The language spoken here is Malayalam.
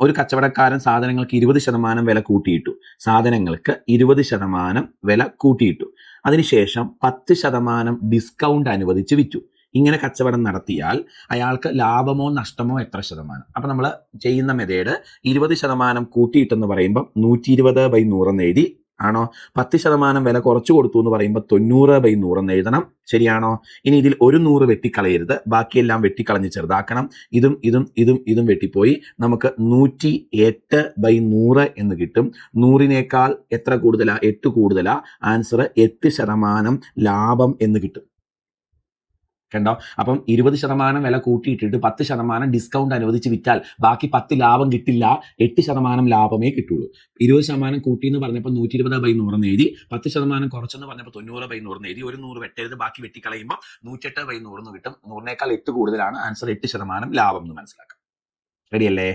ഒരു കച്ചവടക്കാരൻ സാധനങ്ങൾക്ക് 20% വില കൂട്ടിയിട്ടു. സാധനങ്ങൾക്ക് 20% വില കൂട്ടിയിട്ടു. അതിനുശേഷം 10% ഡിസ്കൗണ്ട് അനുവദിച്ച് വിറ്റു. ഇങ്ങനെ കച്ചവടം നടത്തിയാൽ അയാൾക്ക് ലാഭമോ നഷ്ടമോ എത്ര ശതമാനം? അപ്പൊ നമ്മൾ ചെയ്യുന്ന മെത്തേഡ് 20% കൂട്ടിയിട്ടെന്ന് പറയുമ്പോൾ 120/100 എന്ന് എഴുതി ആണോ? 10% വില കുറച്ചു കൊടുത്തു എന്ന് പറയുമ്പോൾ 90/100 എന്ന് എഴുതണം. ശരിയാണോ? ഇനി ഇതിൽ ഒരു 100 വെട്ടിക്കളയരുത്, ബാക്കിയെല്ലാം വെട്ടിക്കളഞ്ഞ് ചെറുതാക്കണം. ഇതും വെട്ടിപ്പോയി. നമുക്ക് 108/100 എന്ന് കിട്ടും. 100-നേക്കാൾ എത്ര കൂടുതലാ? 8 കൂടുതലാ. ആൻസർ 8% ലാഭം എന്ന് കിട്ടും. കണ്ടോ? അപ്പം 20% വില കൂട്ടിയിട്ടിട്ട് 10% ഡിസ്കൗണ്ട് അനുവദിച്ച് വിറ്റാൽ ബാക്കി 10 ലാഭം കിട്ടില്ല, 8% ലാഭമേ കിട്ടുള്ളൂ. 20% കൂട്ടി എന്ന് പറഞ്ഞപ്പോൾ 120/100 എന്ന് എഴുതി, 10% കുറച്ചെന്ന് പറഞ്ഞപ്പോൾ 90/100 എന്ന് എഴുതി. ഒരു 100 വെട്ടരുത്, ബാക്കി വെട്ടിക്കളയുമ്പോൾ 108/100 എന്ന് കിട്ടും. 100-നേക്കാൾ 8 കൂടുതലാണ്. ആൻസർ 8% ലാഭം എന്ന് മനസ്സിലാക്കാം. റെഡിയല്ലേ?